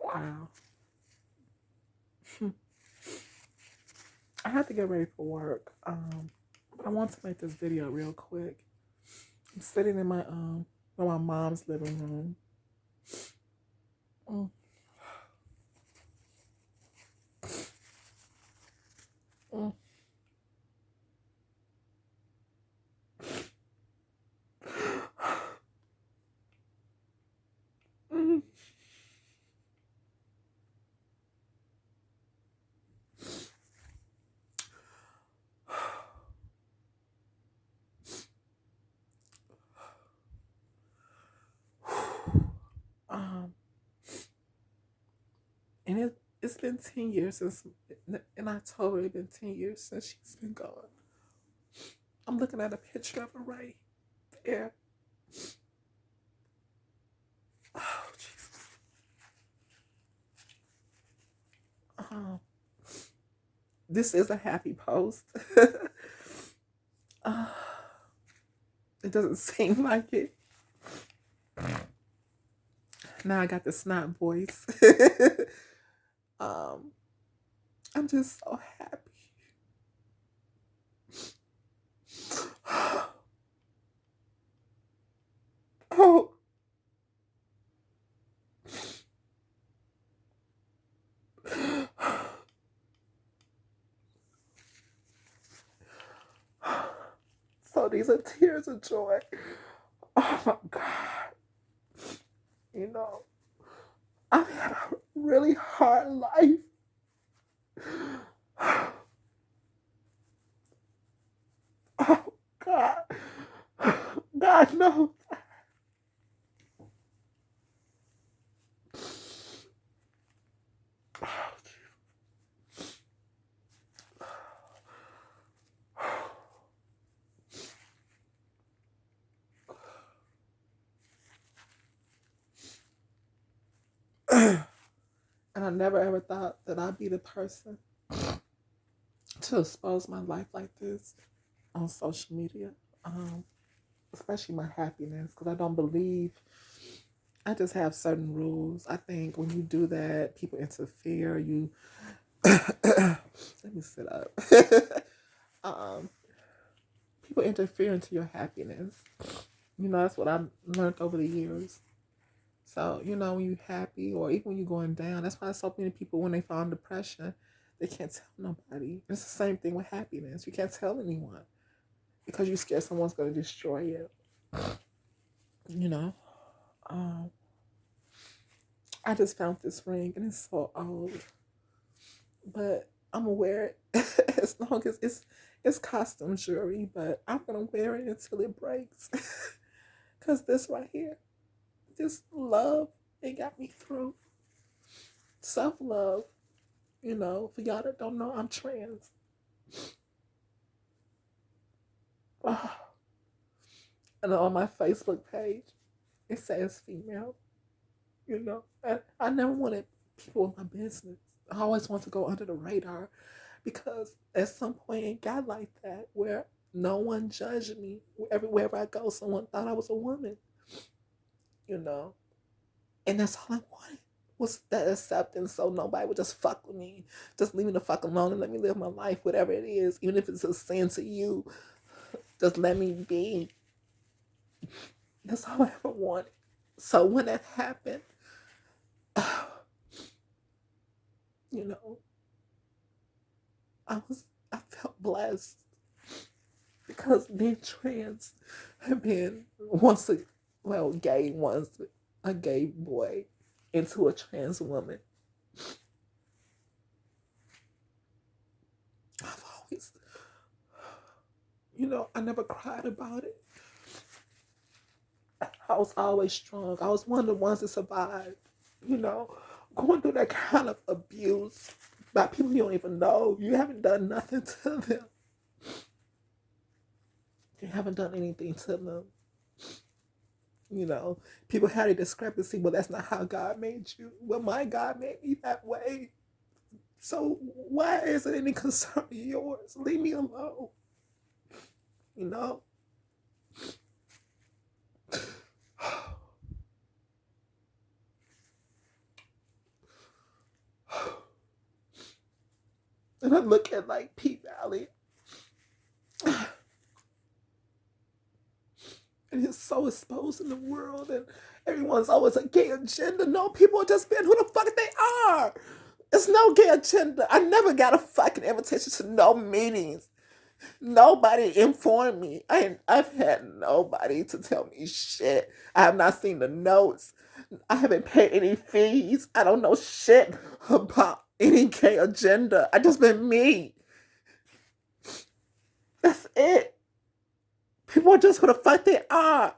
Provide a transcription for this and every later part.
Wow. I have to get ready for work. I want to make this video real quick. I'm sitting in my mom's living room. Mm, mm, mm. Um, and it's been 10 years since in October. It's been 10 years since she's been gone. I'm looking at a picture of her right there. Oh, Jesus. Um, this is a happy post. uh, it doesn't seem like it. Now I got the snot voice. um, I'm just so happy. Oh, so these are tears of joy. Oh my God. You know, I've had a really hard life. Oh God. God knows. And I never ever thought that I'd be the person to expose my life like this on social media, especially my happiness, because I don't believe. I just have certain rules. I think when you do that, people interfere. You let me sit up. um, People interfere into your happiness. You know, that's what I've learned over the years. So, you know, when you're happy or even when you're going down, that's why so many people, when they fall in depression, they can't tell nobody. It's the same thing with happiness. You can't tell anyone because you're scared someone's going to destroy you. You know, um, I just found this ring and it's so old, but I'm gonna wear it as long as it's costume jewelry, but I'm gonna wear it until it breaks. Cause this right here, this love, it got me through. Self love, you know. For y'all that don't know, I'm trans. Oh, and on my Facebook page, it says female. You know, and I never wanted people in my business. I always want to go under the radar because at some point it got like that where no one judged me. Everywhere I go, someone thought I was a woman, you know, and that's all I wanted was that acceptance. So nobody would just fuck with me, just leave me the fuck alone and let me live my life, whatever it is, even if it's a sin to you. Just let me be. That's all I ever wanted. So when that happened, you know, I was I felt blessed because being trans and being once a gay once a gay boy into a trans woman. I've always, you know, I never cried about it. I was always strong. I was one of the ones that survived, you know, going through that kind of abuse by people you don't even know. You haven't done nothing to them. You haven't done anything to them. You know, people had a discrepancy. Well, that's not how God made you. Well, my God made me that way. So why is it any concern of yours? Leave me alone. You know? I look at like Pvalley, and it's so exposed in the world, and everyone's always a gay agenda. No, people are just being who the fuck they are. It's no gay agenda. I never got a fucking invitation to no meetings. Nobody informed me. I've had nobody to tell me shit. I have not seen the notes. I haven't paid any fees. I don't know shit about any gay agenda. I just been me. That's it. People are just who the fuck they are.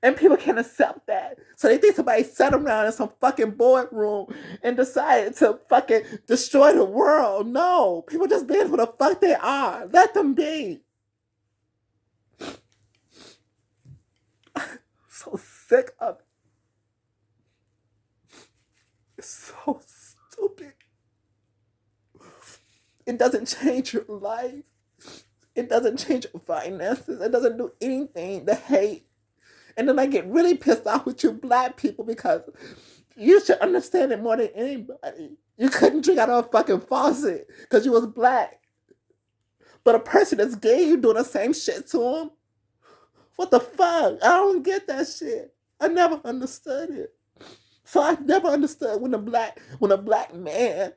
And people can't accept that. So they think somebody sat around in some fucking boardroom and decided to fucking destroy the world. No. People just being who the fuck they are. Let them be. So sick of it. It's so stupid. It doesn't change your life. It doesn't change your finances. It doesn't do anything. The hate. And then I get really pissed off with you black people because you should understand it more than anybody. You couldn't drink out of a fucking faucet because you was black. But a person that's gay, you doing the same shit to them? What the fuck? I don't get that shit. I never understood it. So I never understood when a black man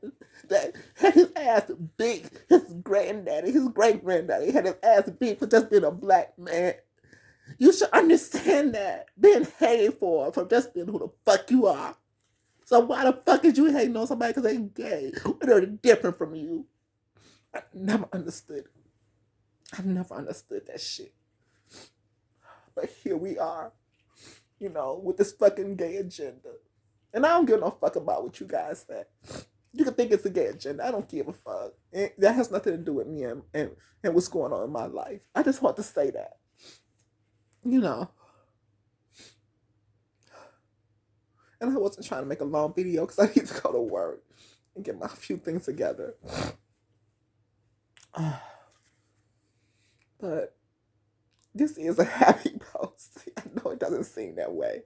that had his ass beat, his granddaddy, his great granddaddy had his ass beat for just being a black man. You should understand that. Being hated for just being who the fuck you are. So why the fuck is you hating on somebody because they gay? What are they different from you? I never understood. I never understood that shit. But here we are, with this fucking gay agenda. And I don't give no fuck about what you guys say. You can think it's a gay agenda. I don't give a fuck. And that has nothing to do with me and what's going on in my life. I just want to say that. And I wasn't trying to make a long video because I need to go to work and get my few things together. But this is a happy post. I know it doesn't seem that way.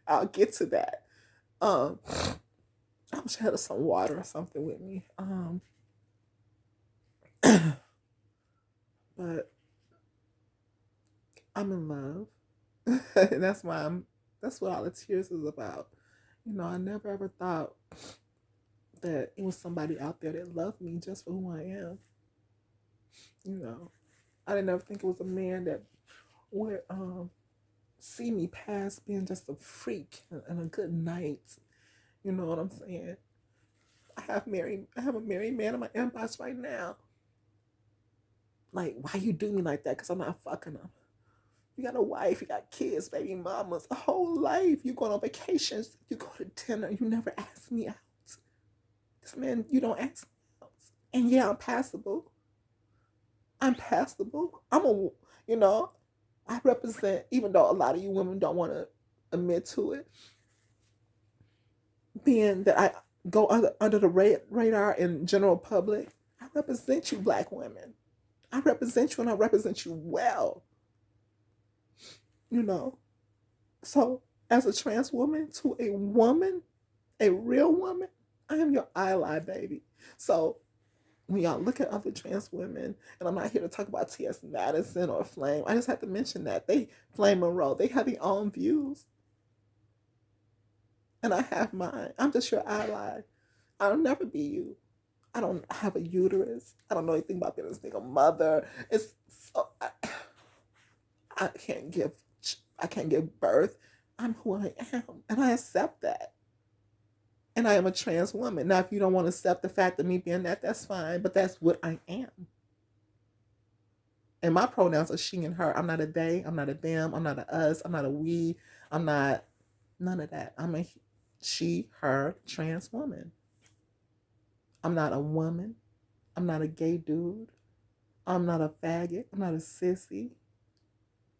I'll get to that. I wish I had some water or something with me. But I'm in love. And that's what all the tears is about. I never ever thought that it was somebody out there that loved me just for who I am. I didn't ever think it was a man that would see me past being just a freak and a good night. You know what I'm saying? I have a married man in my inbox right now. Like, why you do me like that? Because I'm not fucking him. You got a wife, you got kids, baby mamas, a whole life. You go on vacations, you go to dinner, you never ask me out. This man, you don't ask me out. And yeah, I'm passable. I represent, even though a lot of you women don't want to admit to it, being that I go under the radar in general public, I represent you black women. I represent you and I represent you well. So as a trans woman to a woman, a real woman, I am your ally, baby. So when y'all look at other trans women, and I'm not here to talk about T.S. Madison or Flame, I just have to mention that Flame Monroe, they have their own views. And I have mine. I'm just your ally. I'll never be you. I don't have a uterus. I don't know anything about being a single mother. It's so, I can't give birth. I'm who I am, and I accept that. And I am a trans woman. Now, if you don't want to accept the fact of me being that, that's fine, but that's what I am. And my pronouns are she and her. I'm not a they, I'm not a them, I'm not a us, I'm not a we, I'm not none of that. I'm a she, her, trans woman. I'm not a woman. I'm not a gay dude. I'm not a faggot. I'm not a sissy.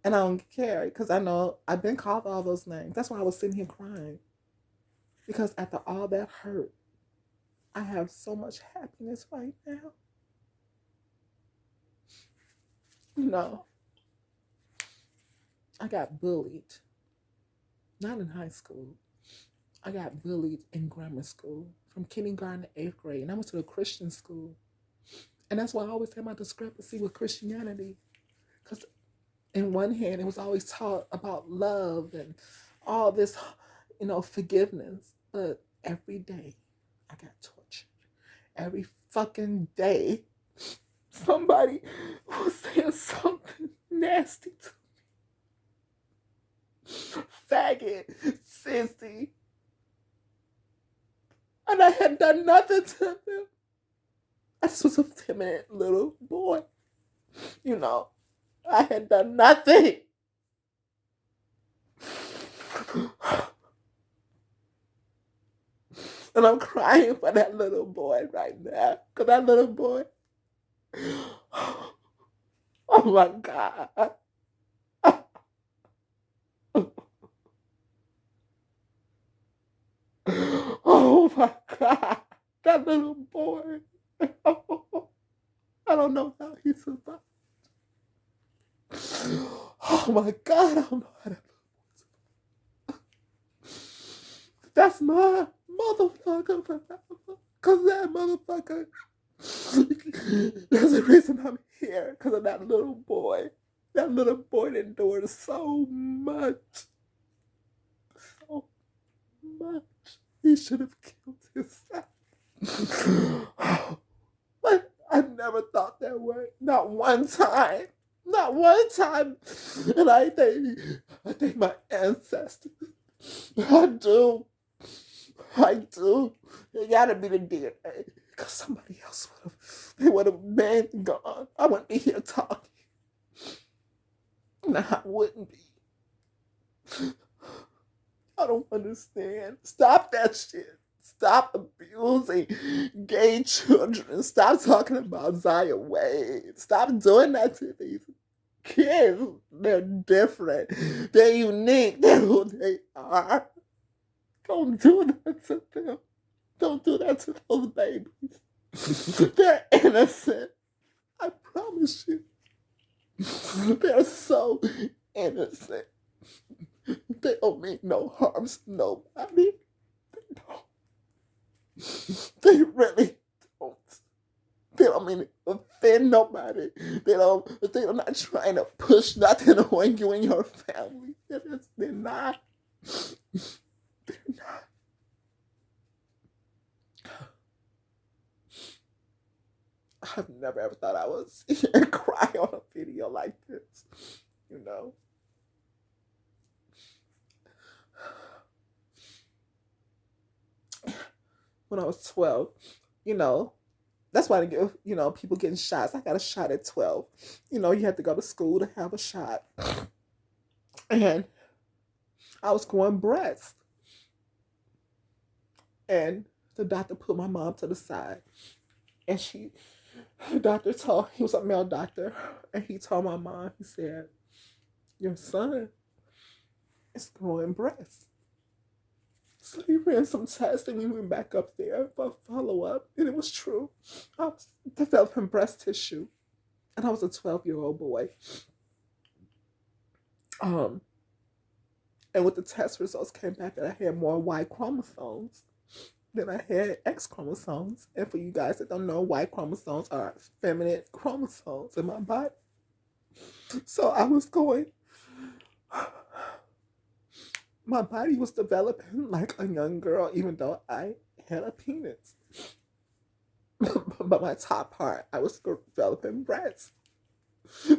And I don't care because I know I've been called all those names. That's why I was sitting here crying. Because after all that hurt, I have so much happiness right now. I got bullied. Not in high school. I got bullied in grammar school from kindergarten to 8th grade. And I went to a Christian school. And that's why I always had my discrepancy with Christianity. Because in one hand, it was always taught about love and all this, forgiveness. But every day, I got tortured. Every fucking day, somebody was saying something nasty to me. Faggot, sissy. And I had done nothing to them. I just was a feminine little boy. I had done nothing. And I'm crying for that little boy right now. Because that little boy, oh my God. Oh my God. That little boy. I don't know how he survived. Oh my God. I don't know how that. That's my motherfucker forever. Because that motherfucker, there's a reason I'm here. Because of that little boy. That little boy endured so much. So much. He should have killed himself. But I never thought that way. Not one time. Not one time. And I think my ancestors. I do. It gotta be the DNA. Because somebody else would have been gone. I wouldn't be here talking. No, I wouldn't be. I don't understand. Stop that shit. Stop abusing gay children. Stop talking about Zaya Wade. Stop doing that to these kids. They're different. They're unique. They're who they are. Don't do that to them. Don't do that to those babies. They're innocent. I promise you. They're so innocent. They don't mean no harm to nobody. They don't. They really don't. They don't mean to offend nobody. They're not trying to push nothing on you and your family. They're not. They're not. I've never ever thought I would sit here and cry on a video like this. When I was 12, that's why I give, people getting shots. I got a shot at 12. You had to go to school to have a shot. And I was growing breasts. And the doctor put my mom to the side. And the doctor he was a male doctor, and he told my mom, he said, your son is growing breasts. So he ran some tests and we went back up there for a follow-up, and it was true. I was developing breast tissue, and I was a 12-year-old boy. And with the test results came back that I had more Y chromosomes than I had X chromosomes. And for you guys that don't know, Y chromosomes are feminine chromosomes in my body. So I was going, my body was developing like a young girl, even though I had a penis. But my top part, I was developing breasts.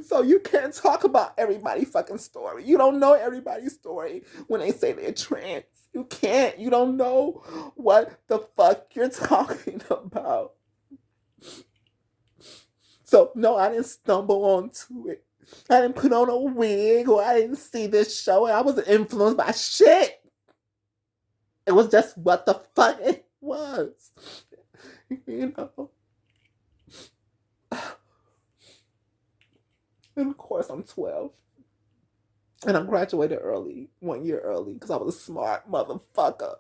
So you can't talk about everybody's fucking story. You don't know everybody's story when they say they're trans. You can't. You don't know what the fuck you're talking about. So no, I didn't stumble onto it. I didn't put on a wig, or I didn't see this show, and I wasn't influenced by shit. It was just what the fuck it was. And of course, I'm 12. And I graduated early, 1 year early, because I was a smart motherfucker.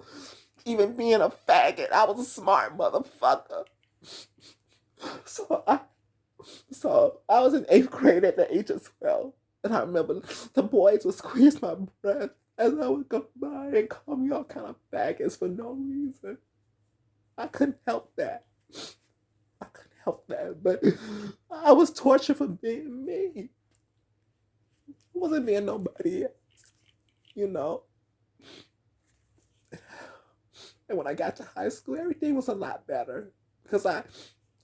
Even being a faggot, I was a smart motherfucker. So I was in 8th grade at the age of 12. And I remember the boys would squeeze my breath as I would go by and call me all kind of faggots for no reason. I couldn't help that. I couldn't help that, but I was tortured for being me. I wasn't being nobody else, you know. And when I got to high school, everything was a lot better because I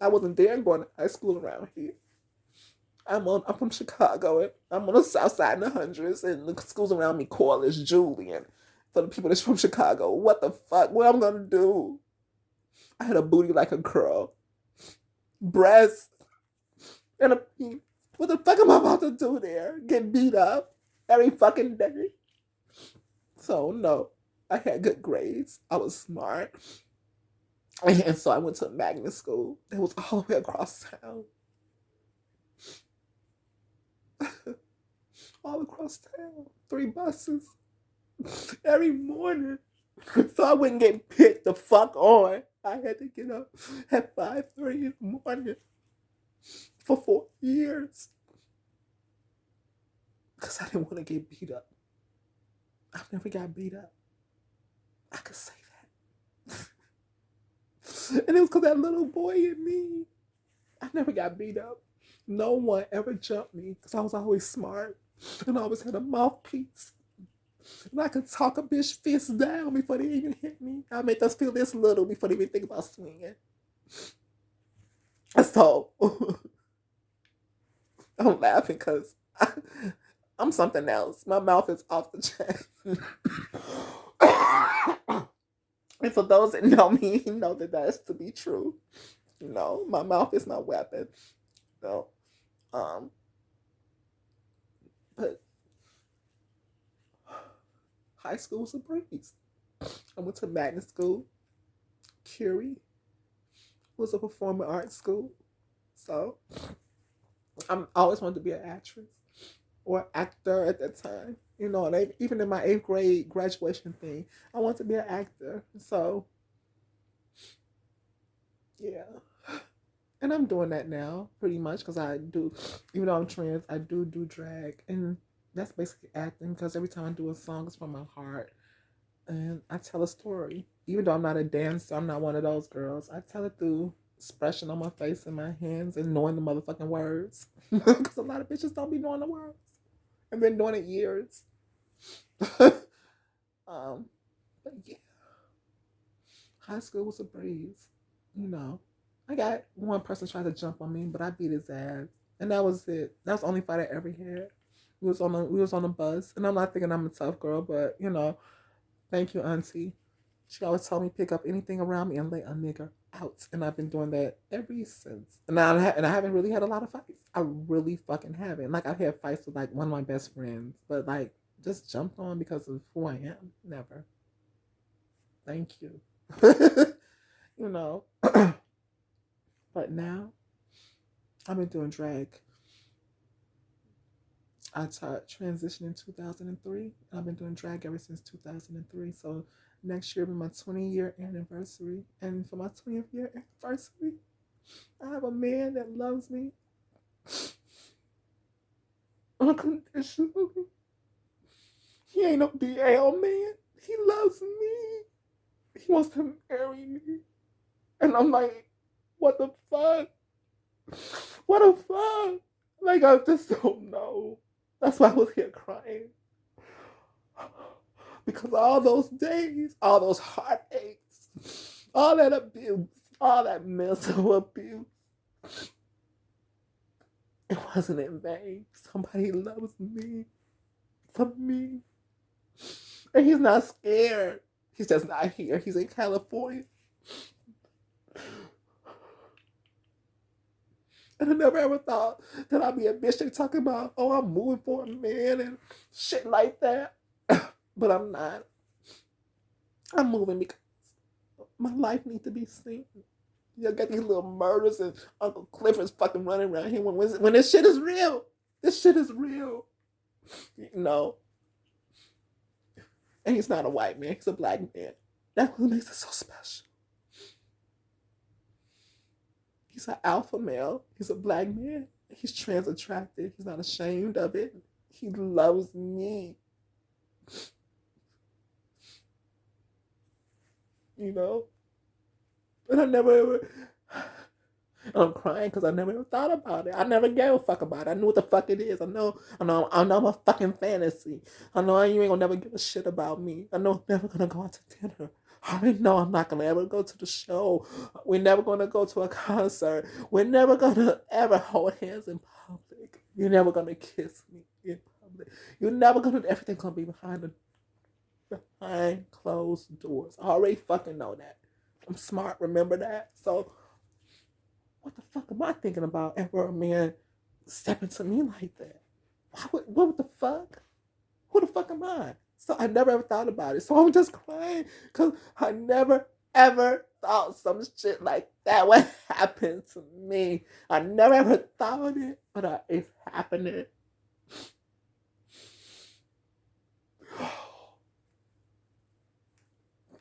wasn't there going to high school around here. I'm from Chicago and I'm on the south side in the hundreds and the schools around me Corliss, Julian. For the people that's from Chicago, what the fuck? What I'm gonna do? I had a booty like a girl, breasts, and a penis. What the fuck am I about to do there? Get beat up every fucking day? So no, I had good grades. I was smart. And so I went to a magnet school. It was all the way across town. All across town. 3 buses every morning. So I wouldn't get picked the fuck on. I had to get up at 5:30 in the morning for 4 years. Because I didn't want to get beat up. I've never got beat up. I could say that. And it was because that little boy in me. I never got beat up. No one ever jumped me because I was always smart and I always had a mouthpiece. And I could talk a bitch fist down before they even hit me. I made them feel this little before they even think about swinging. So I'm laughing because I'm something else. My mouth is off the chain. And for those that know me, know that that's to be true. You know, my mouth is my weapon. So, but high school was a breeze. I went to magnet school. Curie was a performing arts school. So I always wanted to be an actress or actor at that time. You know, and even in my 8th grade graduation thing, I wanted to be an actor. So, yeah. And I'm doing that now, pretty much, because I do, even though I'm trans, I do drag. And that's basically acting, because every time I do a song, it's from my heart. And I tell a story. Even though I'm not a dancer, I'm not one of those girls. I tell it through expression on my face and my hands and knowing the motherfucking words. Because a lot of bitches don't be knowing the words. I've been doing it years. But yeah. High school was a breeze. You know. I got one person trying to jump on me, but I beat his ass. And that was it. That was the only fight I ever had. We was on a bus. And I'm not thinking I'm a tough girl, but you know, thank you, Auntie. She always told me pick up anything around me and lay a nigga out. And I've been doing that ever since. And I haven't really had a lot of fights. I really fucking haven't. Like I've had fights with like one of my best friends, but like just jumped on because of who I am. Never. Thank you. You know. But now I've been doing drag. I taught transition in 2003. I've been doing drag ever since 2003. So next year will be my 20-year anniversary. And for my 20th year anniversary, I have a man that loves me unconditionally. He ain't no DL man. He loves me. He wants to marry me. And I'm like, what the fuck? What the fuck? Like, I just don't know. That's why I was here crying. Because all those days, all those heartaches, all that abuse, all that mental abuse, it wasn't in vain. Somebody loves me for me. And he's not scared. He's just not here. He's in California. And I never ever thought that I'd be a bitch that talking about, oh, I'm moving for a man and shit like that. But I'm not. I'm moving because my life needs to be seen. You got these little murders and Uncle Clifford's fucking running around here when this shit is real. This shit is real. You know. And he's not a white man. He's a black man. That's what makes it so special. He's an alpha male. He's a black man. He's trans attracted. He's not ashamed of it. He loves me. You know? And I never ever And I'm crying because I never even thought about it. I never gave a fuck about it. I knew what the fuck it is. I know I'm a fucking fantasy. I know you ain't gonna never give a shit about me. I know I'm never gonna go out to dinner. I already know I'm not gonna ever go to the show. We're never gonna go to a concert. We're never gonna ever hold hands in public. You're never gonna kiss me in public. You're never gonna. Everything's gonna be behind closed doors. I already fucking know that. I'm smart. Remember that. So what the fuck am I thinking about ever a man stepping to me like that? What the fuck? Who the fuck am I? So I never ever thought about it. So I'm just crying because I never ever thought some shit like that would happen to me. I never ever thought it, but it's happening.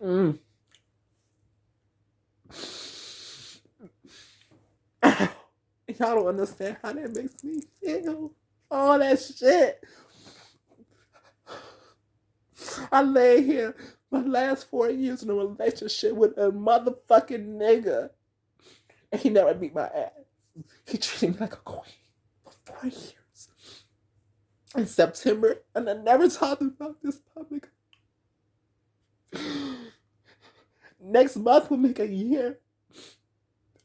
Mm. Y'all don't understand how that makes me feel. All that shit. I lay here my last 4 years in a relationship with a motherfucking nigga. And he never beat my ass. He treated me like a queen for 4 years. In September, and I never talked about this public. Next month will make a year.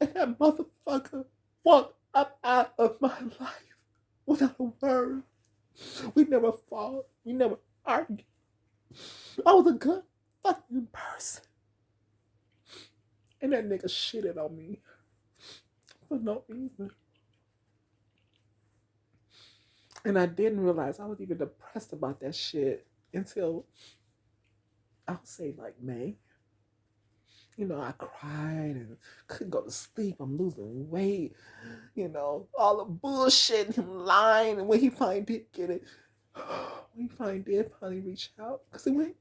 And that motherfucker walked up out of my life without a word. We never fought. We never argued. I was a good fucking person. And that nigga shitted on me for no reason. And I didn't realize I was even depressed about that shit until I'll say like May. You know, I cried and couldn't go to sleep. I'm losing weight. You know, all the bullshit, him lying. And when he finally did get it, when he finally reach out, because it went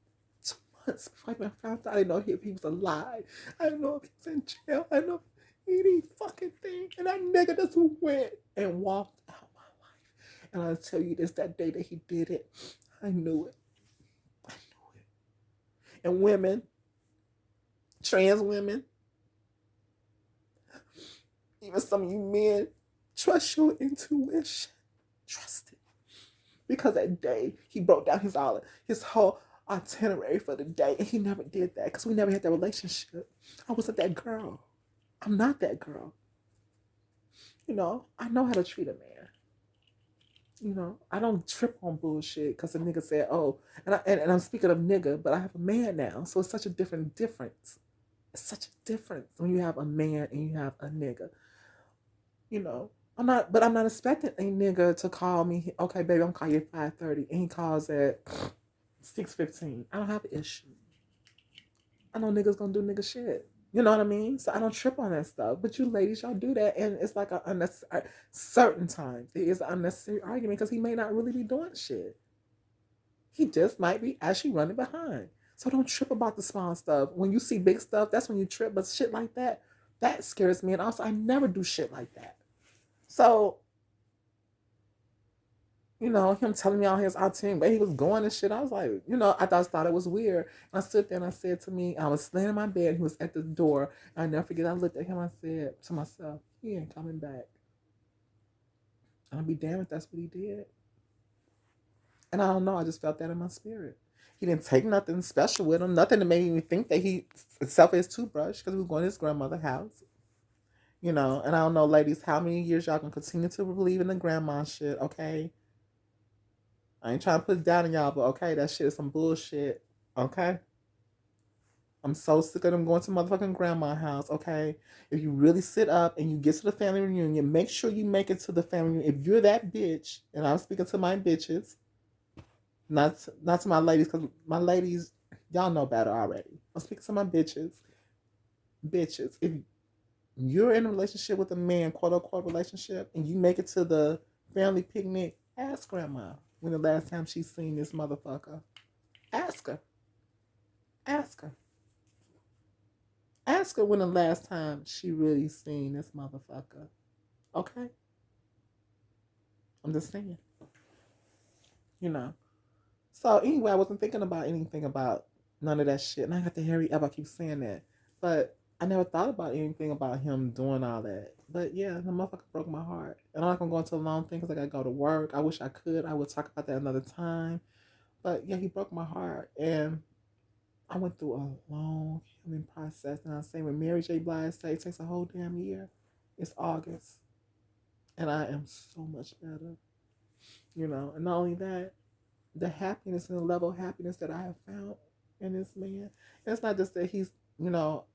2 months before I found out. I didn't know if he was alive. I didn't know if he was in jail. I didn't know any fucking thing. And that nigga just went and walked out my life. And I'll tell you this, that day that he did it, I knew it. I knew it. And women, trans women, even some of you men, trust your intuition. Trust it. Because that day, he broke down his whole itinerary for the day, and he never did that because we never had that relationship. I wasn't that girl. I'm not that girl. You know, I know how to treat a man. You know, I don't trip on bullshit because a nigga said, oh, and I'm speaking of nigga, but I have a man now, so it's such a difference. It's such a difference when you have a man and you have a nigga. You know, I'm not expecting a nigga to call me, okay, baby, I'm calling you at 5:30, and he calls at 6:15. I don't have an issue. I know niggas gonna do nigga shit. You know what I mean? So I don't trip on that stuff. But you ladies, y'all do that, and it's like a unnecessary. Certain times it is an unnecessary argument because he may not really be doing shit. He just might be actually running behind. So don't trip about the small stuff. When you see big stuff, that's when you trip. But shit like that, that scares me. And also, I never do shit like that. So, you know, him telling me all his outing, but he was going and shit. I was like, you know, I thought it was weird. And I stood there and I said to me, I was laying in my bed. He was at the door. And I never forget. I looked at him. I said to myself, he ain't coming back. I'll be damned if that's what he did. And I don't know. I just felt that in my spirit. He didn't take nothing special with him. Nothing that made me think that he self his toothbrush because we was going to his grandmother's house. You know, and I don't know, ladies, how many years y'all can continue to believe in the grandma shit, okay? I ain't trying to put it down on y'all, but okay, that shit is some bullshit, okay? I'm so sick of them going to motherfucking grandma's house, okay? If you really sit up and you get to the family reunion, make sure you make it to the family reunion. If you're that bitch, and I'm speaking to my bitches, not to my ladies, because my ladies, y'all know better already. I'm speaking to my bitches. Bitches, if you're in a relationship with a man, quote unquote relationship, and you make it to the family picnic, ask grandma when the last time she's seen this motherfucker. Ask her. Ask her. Ask her when the last time she really seen this motherfucker. Okay? I'm just saying. You know. So anyway, I wasn't thinking about anything about none of that shit. And I got to hurry up. I keep saying that. But I never thought about anything about him doing all that. But yeah, the motherfucker broke my heart. And I'm not gonna go into a long thing because I gotta go to work. I wish I could. I would talk about that another time. But yeah, he broke my heart. And I went through a long healing process. And I'm saying when Mary J. Blige said it takes a whole damn year, it's August. And I am so much better. And not only that, the happiness and the level of happiness that I have found in this man. And it's not just that he's, you know,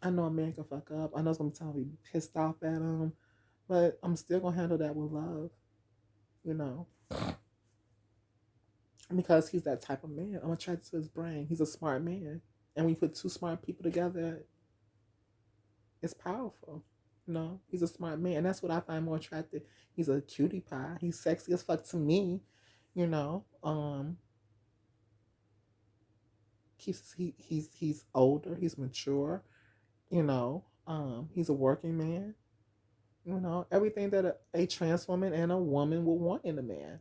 I know a man can fuck up. I know it's gonna be time to be pissed off at him, but I'm still gonna handle that with love, you know, because he's that type of man. I'm attracted to his brain. He's a smart man, and when you put two smart people together, it's powerful. He's a smart man, and that's what I find more attractive. He's a cutie pie. He's sexy as fuck to me, you know. He's older. He's mature. He's a working man. Everything that a trans woman and a woman would want in a man.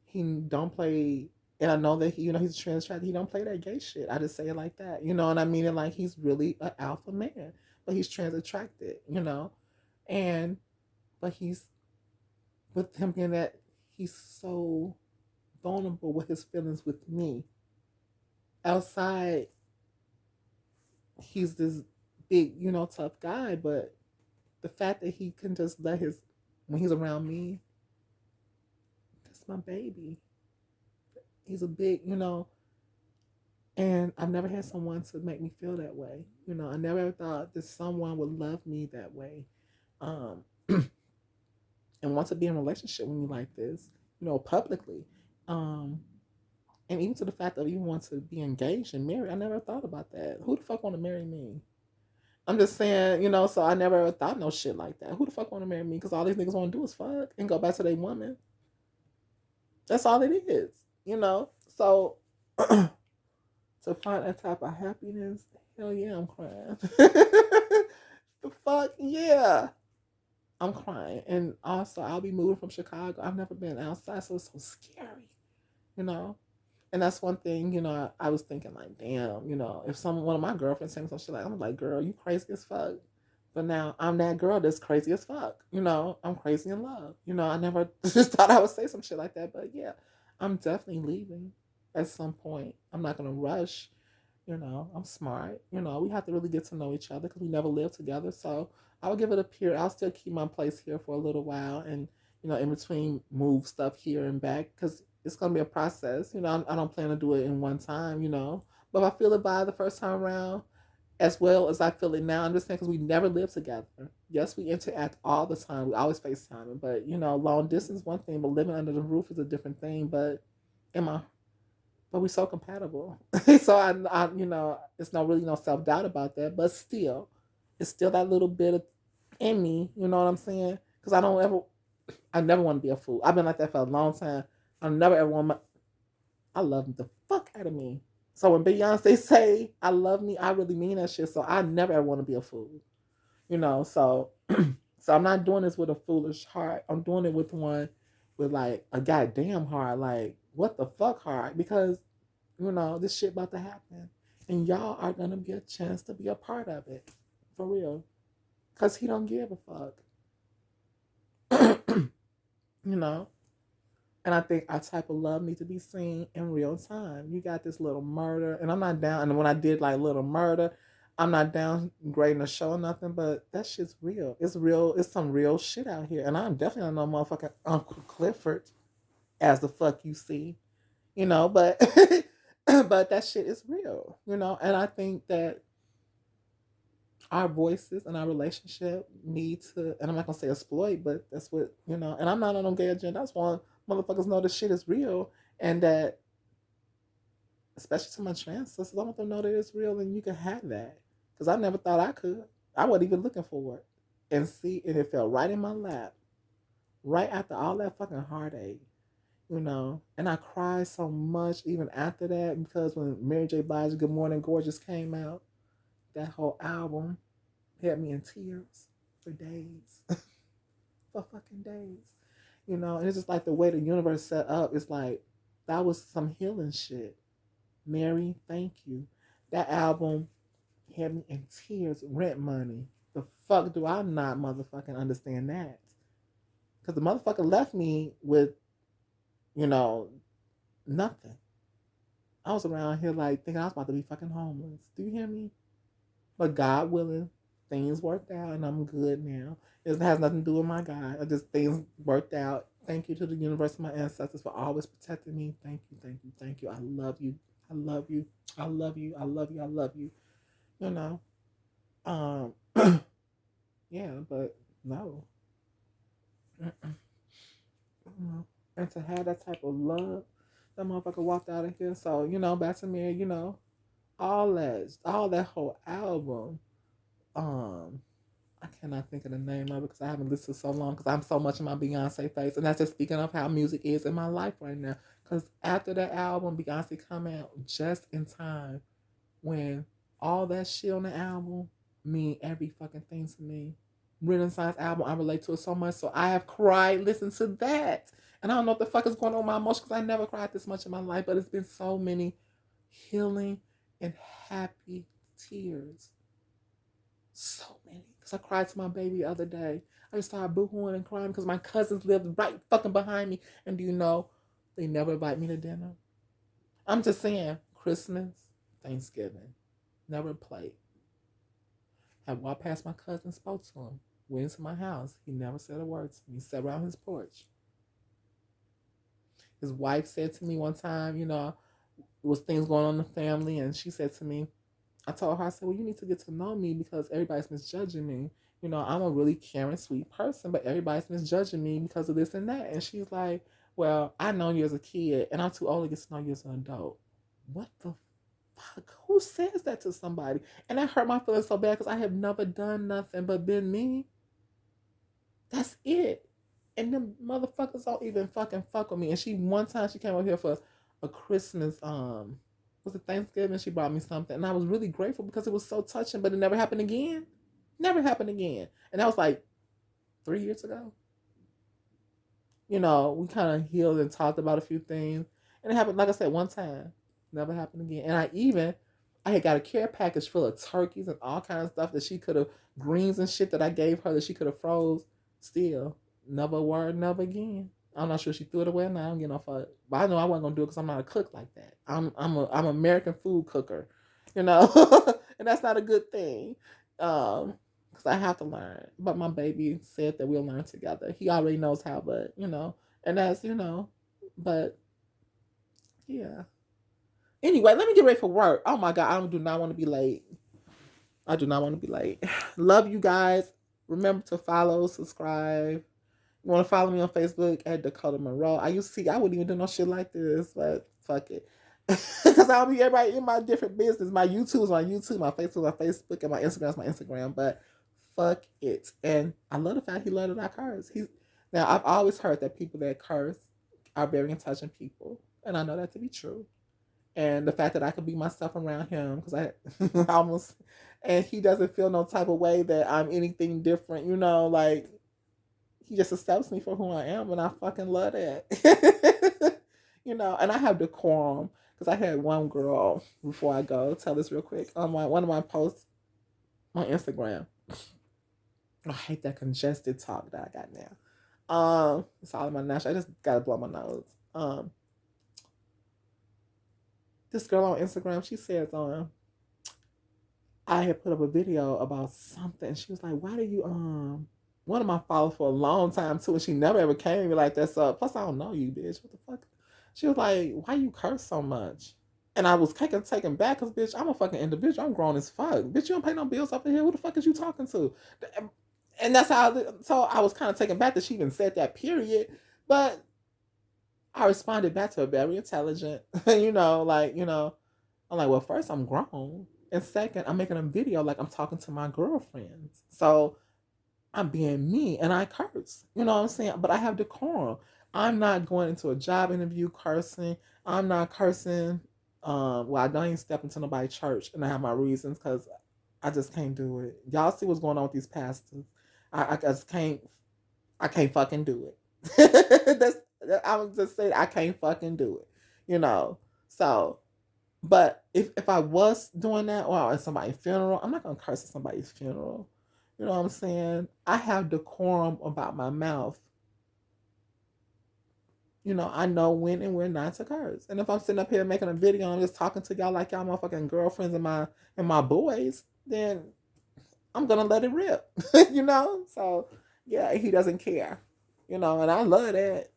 He don't play, and I know that he's a trans trad. He don't play that gay shit. I just say it like that, and I mean it like he's really an alpha man, but he's trans attracted, and but he's with him being that he's so vulnerable with his feelings with me. Outside, he's this big, tough guy, but the fact that he can just let his when he's around me, that's my baby. He's a big, and I've never had someone to make me feel that way. I never thought that someone would love me that way, um, and want to be in a relationship with me like this, publicly, um, and even to the fact that you want to be engaged and married. I never thought about that. Who the fuck want to marry me? I'm just saying, so I never ever thought no shit like that. Who the fuck want to marry me? Because all these niggas want to do is fuck and go back to their woman. That's all it is, So to find that type of happiness, hell yeah, I'm crying. The fuck yeah, I'm crying. And also, I'll be moving from Chicago. I've never been outside, so it's so scary, you know. And that's one thing, I was thinking like, damn, if one of my girlfriends saying some shit like, I'm like, girl, you crazy as fuck. But now I'm that girl that's crazy as fuck. I'm crazy in love. I never just thought I would say some shit like that. But yeah, I'm definitely leaving at some point. I'm not gonna rush. I'm smart. We have to really get to know each other because we never lived together. So I'll give it a period. I'll still keep my place here for a little while, and in between move stuff here and back because it's gonna be a process. I don't plan to do it in one time. But if I feel it by the first time around, as well as I feel it now. I'm just saying because we never lived together. Yes, we interact all the time. We always FaceTime. But long distance is one thing, but living under the roof is a different thing. But am I? But we're so compatible. So it's not really no self doubt about that. But still, it's still that little bit of in me. You know what I'm saying? Because I never want to be a fool. I've been like that for a long time. I never ever want I love the fuck out of me. So when Beyonce say I love me, I really mean that shit. So I never ever want to be a fool. So so I'm not doing this with a foolish heart. I'm doing it with one with like a goddamn heart. Like, what the fuck heart? Because, this shit about to happen. And y'all are gonna be a chance to be a part of it. For real. Cause he don't give a fuck. you know? And I think our type of love needs to be seen in real time. You got this little murder, and I'm not down. And when I did like little murder, I'm not down grading a show or nothing, but that shit's real. It's real. It's some real shit out here. And I'm definitely not no motherfucking Uncle Clifford, as the fuck you see, but but that shit is real, And I think that our voices and our relationship need to, and I'm not gonna say exploit, but that's what, and I'm not on no gay agenda. That's why motherfuckers know this shit is real, and that, especially to my trans sisters, I want them to know that it's real and you can have that. Because I never thought I could. I wasn't even looking for it. And it fell right in my lap, right after all that fucking heartache, And I cried so much even after that because when Mary J. Blige's Good Morning Gorgeous came out, that whole album had me in tears for days. For fucking days. And it's just like the way the universe set up. It's like that was some healing shit. Mary, thank you. That album had me in tears. Rent Money, fuck do I not motherfucking understand that? Because the motherfucker left me with, you know, nothing. I was around here like thinking I was about to be fucking homeless. Do you hear me? But God willing, things worked out and I'm good now. It has nothing to do with my God. I just things worked out. Thank you to the universe and my ancestors for always protecting me. Thank you, thank you, thank you. I love you. I love you. I love you. I love you. I love you. You know. Um yeah, but no. And to have that type of love, that motherfucker walked out of here. So, back to me, all that whole album. Um, I cannot think of the name of it because I haven't listened so long because I'm so much in my Beyonce face. And that's just speaking of how music is in my life right now. Because after that album, Beyonce come out just in time when all that shit on the album mean every fucking thing to me. Renaissance album, I relate to it so much. So I have cried, listen to that. And I don't know what the fuck is going on with my emotions because I never cried this much in my life. But it's been so many healing and happy tears. So many. Because I cried to my baby the other day. I just started boohooing and crying because my cousins lived right fucking behind me. And do you know, they never invite me to dinner. I'm just saying, Christmas, Thanksgiving, never played. I walked past my cousin, spoke to him, went into my house. He never said a word to me. He sat around his porch. His wife said to me one time, it was things going on in the family, and she said to me, I told her, I said, well, you need to get to know me because everybody's misjudging me. I'm a really caring, sweet person, but everybody's misjudging me because of this and that. And she's like, well, I know you as a kid, and I'm too old to get to know you as an adult. What the fuck? Who says that to somebody? And that hurt my feelings so bad because I have never done nothing but been me. That's it. And them motherfuckers don't even fucking fuck with me. And one time she came over here for a Christmas, was it Thanksgiving? She brought me something. And I was really grateful because it was so touching, but it never happened again. Never happened again. And that was like 3 years ago. We kind of healed and talked about a few things. And it happened, like I said, one time. Never happened again. And I had got a care package full of turkeys and all kinds of stuff that she could have, greens and shit that I gave her that she could have froze. Still, never a word, never again. I'm not sure she threw it away or not. I don't get no fuck. But I know I wasn't gonna do it because I'm not a cook like that. I'm an American food cooker, and that's not a good thing. Because I have to learn. But my baby said that we'll learn together. He already knows how, but and that's but yeah. Anyway, let me get ready for work. Oh my god, I do not want to be late. I do not want to be late. Love you guys. Remember to follow, subscribe. You want to follow me on Facebook at Dakota Monroe. I wouldn't even do no shit like this, but fuck it. Because I'll be everybody in my different business. My YouTube is my YouTube, my Facebook is my Facebook, and my Instagram is my Instagram. But fuck it. And I love the fact he loved that I curse. Now, I've always heard that people that curse are very intelligent people. And I know that to be true. And the fact that I could be myself around him, because I almost, and he doesn't feel no type of way that I'm anything different, like he just accepts me for who I am, and I fucking love that. And I have decorum because I had one girl before I go tell this real quick on one of my posts on Instagram. I hate that congested talk that I got now. It's all in my nose. I just gotta blow my nose. This girl on Instagram, she says, I had put up a video about something. She was like, why do you, one of my followers for a long time too, and she never ever came to me like that. So, plus I don't know you, bitch. What the fuck? She was like, why you curse so much? And I was taken back because, bitch, I'm a fucking individual. I'm grown as fuck. Bitch, you don't pay no bills up in here. Who the fuck is you talking to? And that's how, so I was kind of taken back that she even said that, period. But I responded back to her very intelligent, I'm like, well, first, I'm grown. And second, I'm making a video like I'm talking to my girlfriends. So I'm being me and I curse. You know what I'm saying? But I have decorum. I'm not going into a job interview cursing. I'm not cursing. Well, I don't even step into nobody's church, and I have my reasons because I just can't do it. Y'all see what's going on with these pastors. I just can't. I can't fucking do it. I was just saying I can't fucking do it. So, but if I was doing that or at somebody's funeral, I'm not gonna curse at somebody's funeral. You know what I'm saying? I have decorum about my mouth. You know, I know when and when not to curse. And if I'm sitting up here making a video and I'm just talking to y'all like y'all motherfucking girlfriends and my boys, then I'm gonna let it rip. You know? So yeah, he doesn't care. You know, and I love that.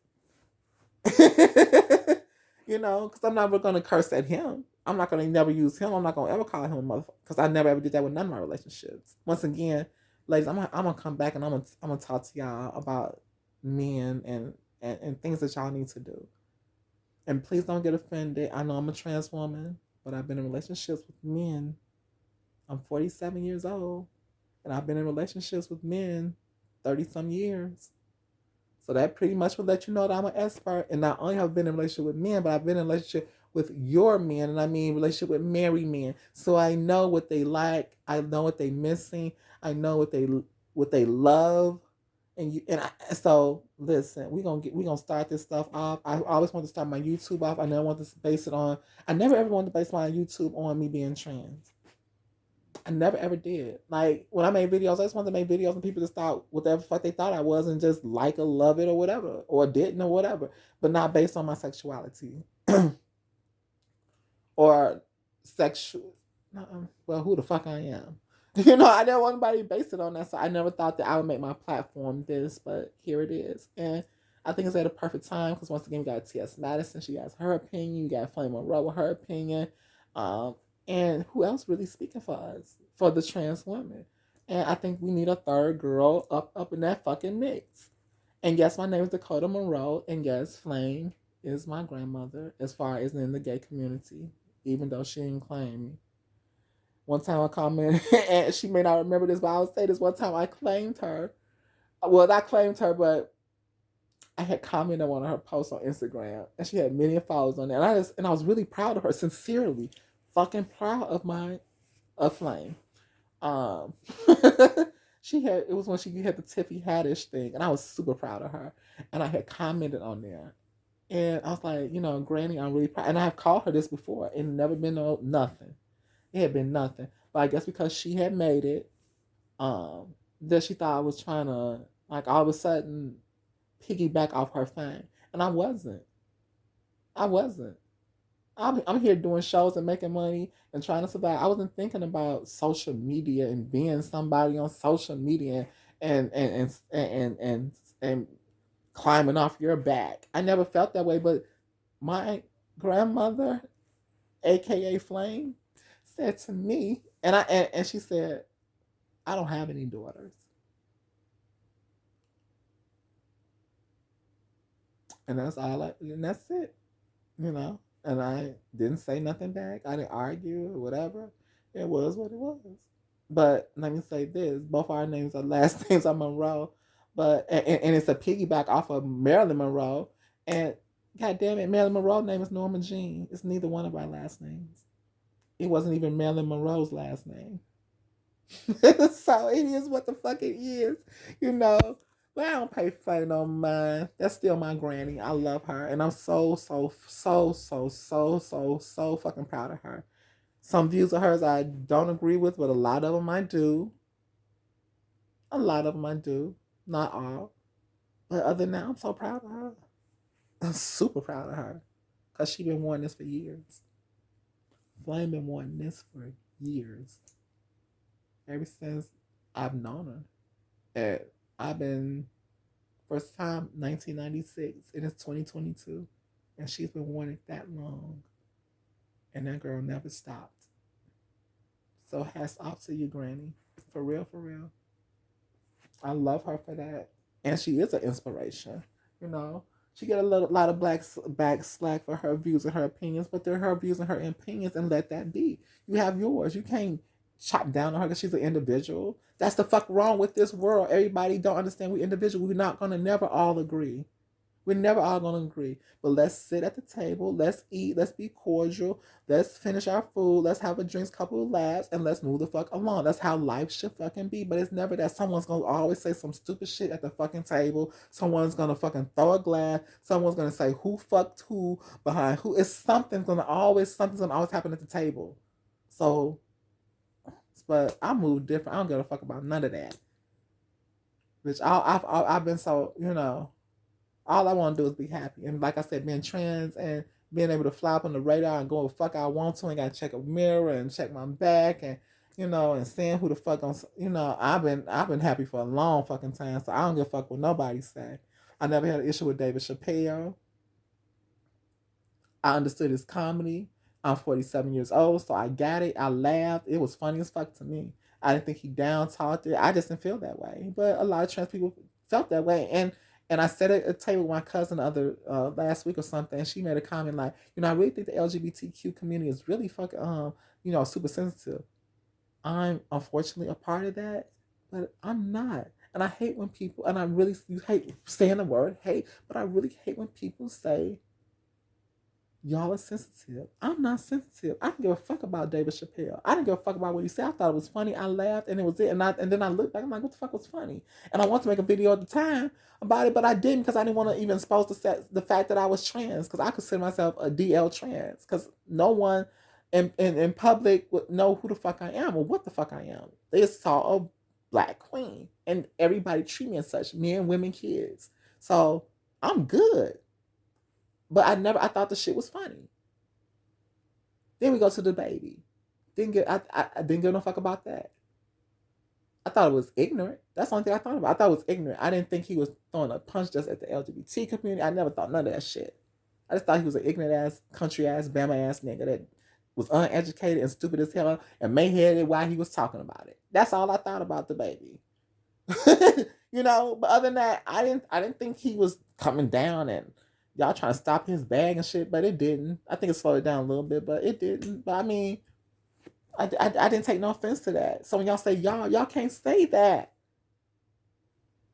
You know, because I'm never gonna curse at him. I'm not gonna never use him. I'm not gonna ever call him a motherfucker because I never ever did that with none of my relationships. Once again, ladies, I'm gonna come back and I'm gonna talk to y'all about men and things that y'all need to do. And please don't get offended. I know I'm a trans woman, but I've been in relationships with men. I'm 47 years old, and I've been in relationships with men 30 some years. So that pretty much will let you know that I'm an expert. And not only have I been in a relationship with men, but I've been in a relationship with your men, and I mean relationship with married men. So I know what they like. I know what they missing. I know what they love. So listen, we gonna start this stuff off. I always want to start my YouTube off. I never want to base it on. I never ever wanted to base my YouTube on me being trans. I never ever did. Like when I made videos, I just wanted to make videos and people just thought whatever fuck they thought I was and just like or love it or whatever. Or didn't or whatever. But not based on my sexuality. Or sexual well, who the fuck I am. You know, I didn't want anybody to base it on that. So I never thought that I would make my platform this, but here it is. And I think it's at a perfect time because once again, we got T.S. Madison. She has her opinion. You got Flame Monroe with her opinion. Um, and who else really speaking for us, for the trans women? And I think we need a third girl up in that fucking mix. And yes, my name is Dakota Monroe. And yes, Flame is my grandmother as far as in the gay community, even though she didn't claim me. One time I commented, and she may not remember this, but I'll say this. One time I claimed her. Well, not claimed her, but I had commented on one of her posts on Instagram, and she had many followers on there. And I was really proud of her, sincerely, fucking proud of Flame. Um, she had it was when she had the Tiffy Haddish thing, and I was super proud of her. And I had commented on there, and I was like, you know, Granny, I'm really proud. And I have called her this before, and never been no nothing. It had been nothing. But I guess because she had made it, that she thought I was trying to, like, all of a sudden piggyback off her fame. And I wasn't. I wasn't. I'm here doing shows and making money and trying to survive. I wasn't thinking about social media and being somebody on social media and climbing off your back. I never felt that way, but my grandmother, aka Flame, said to me, and she said, I don't have any daughters. And that's it, you know. And I didn't say nothing back. I didn't argue or whatever. It was what it was. But let me say this: both our names are last names are Monroe, but and it's a piggyback off of Marilyn Monroe. And God damn it, Marilyn Monroe's name is Norma Jean. It's neither one of our last names. It wasn't even Marilyn Monroe's last name. So it is what the fuck it is, you know. But I don't pay for no mind. That's still my granny. I love her, and I'm so fucking proud of her. Some views of hers I don't agree with, but a lot of them I do. A lot of them I do. Not all, but other than that, I'm so proud of her. I'm super proud of her because she been wanting this for years. Flame been wanting this for years. Ever since I've known her. And I've been first time 1996 and it's 2022 and she's been wanting it that long and that girl never stopped. So hats off to you, Granny. For real, for real. I love her for that. And she is an inspiration, you know. She get a lot of back slack for her views and her opinions, but they're her views and her opinions, and let that be. You have yours. You can't chop down on her because she's an individual. That's the fuck wrong with this world. Everybody don't understand we individual. We're not gonna never all agree. We're never all going to agree. But let's sit at the table. Let's eat. Let's be cordial. Let's finish our food. Let's have a drinks, couple of laughs, and let's move the fuck along. That's how life should fucking be. But it's never that someone's going to always say some stupid shit at the fucking table. Someone's going to fucking throw a glass. Someone's going to say who fucked who behind who. Something's going to always happen at the table. So, but I move different. I don't give a fuck about none of that. Bitch, I've been so, all I want to do is be happy. And like I said, being trans and being able to fly up on the radar and go where the fuck I want to, and got to check a mirror and check my back and, and seeing who the fuck I'm, I've been happy for a long fucking time. So I don't give a fuck what nobody say. I never had an issue with David Chappelle. I understood his comedy. I'm 47 years old, so I got it. I laughed. It was funny as fuck to me. I didn't think he down talked it. I just didn't feel that way. But a lot of trans people felt that way. And I sat at a table with my cousin the other last week or something, and she made a comment like, I really think the LGBTQ community is really fucking super sensitive. I'm unfortunately a part of that, but I'm not. And I hate when people, and I really you hate saying the word hate, but I really hate when people say y'all are sensitive. I'm not sensitive. I don't give a fuck about David Chappelle. I didn't give a fuck about what he said. I thought it was funny. I laughed and it was it. And then I looked back. I'm like, what the fuck was funny? And I wanted to make a video at the time about it, but I didn't because I didn't want to even expose the fact that I was trans, because I consider myself a DL trans, because no one in public would know who the fuck I am or what the fuck I am. They just saw a black queen and everybody treat me as such, men, women, kids. So I'm good. But I thought the shit was funny. Then we go to the baby. I didn't give no fuck about that. I thought it was ignorant. That's the only thing I thought about. I thought it was ignorant. I didn't think he was throwing a punch just at the LGBT community. I never thought none of that shit. I just thought he was an ignorant ass, country ass, Bama ass nigga that was uneducated and stupid as hell and mayheaded while he was talking about it. That's all I thought about the baby. But other than that, I didn't think he was coming down and y'all trying to stop his bag and shit, but it didn't. I think it slowed it down a little bit, but it didn't. But I mean, I didn't take no offense to that. So when y'all say y'all can't say that.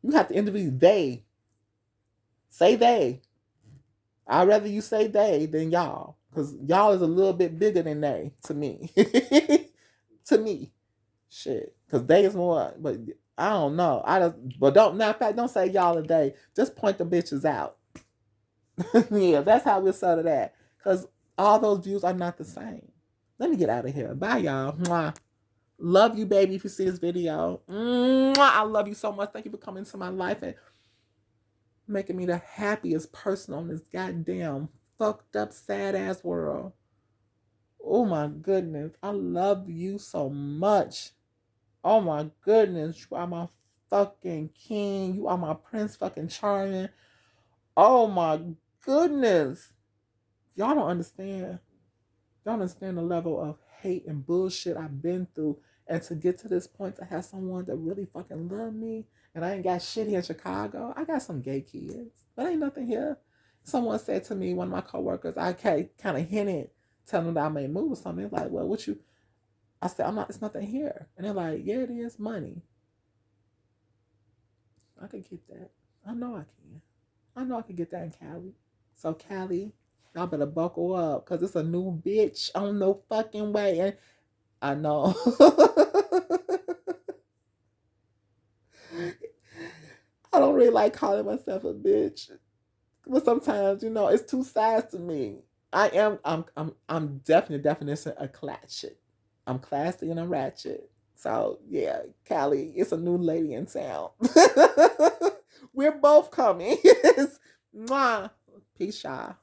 You have to interview they. Say they. I'd rather you say they than y'all, because y'all is a little bit bigger than they to me. To me, shit, because they is more. But I don't know. But don't say y'all a they. Just point the bitches out. Yeah, that's how we'll settle that. Because all those views are not the same. Let me get out of here. Bye, y'all. Mwah. Love you, baby, if you see this video. Mwah. I love you so much. Thank you for coming into my life and making me the happiest person on this goddamn fucked up, sad ass world. Oh my goodness. I love you so much. Oh my goodness. You are my fucking king. You are my prince fucking charming. Oh my goodness. Y'all don't understand. Y'all understand the level of hate and bullshit I've been through. And to get to this point, to have someone that really fucking love me. And I ain't got shit here in Chicago. I got some gay kids, but ain't nothing here. Someone said to me, one of my coworkers, I kind of hinted, telling them that I may move or something. They're like, well, what you? I said, I'm not, it's nothing here. And they're like, yeah, it is money. I could get that. I know I can. I know I can get that in Cali. So Cali, y'all better buckle up, because it's a new bitch on no fucking way. And I know. I don't really like calling myself a bitch. But sometimes, it's two sides to me. I'm definitely definition of clatchet. I'm classy and I'm ratchet. So yeah, Callie, it's a new lady in town. We're both coming. Mwah. Peace, y'all.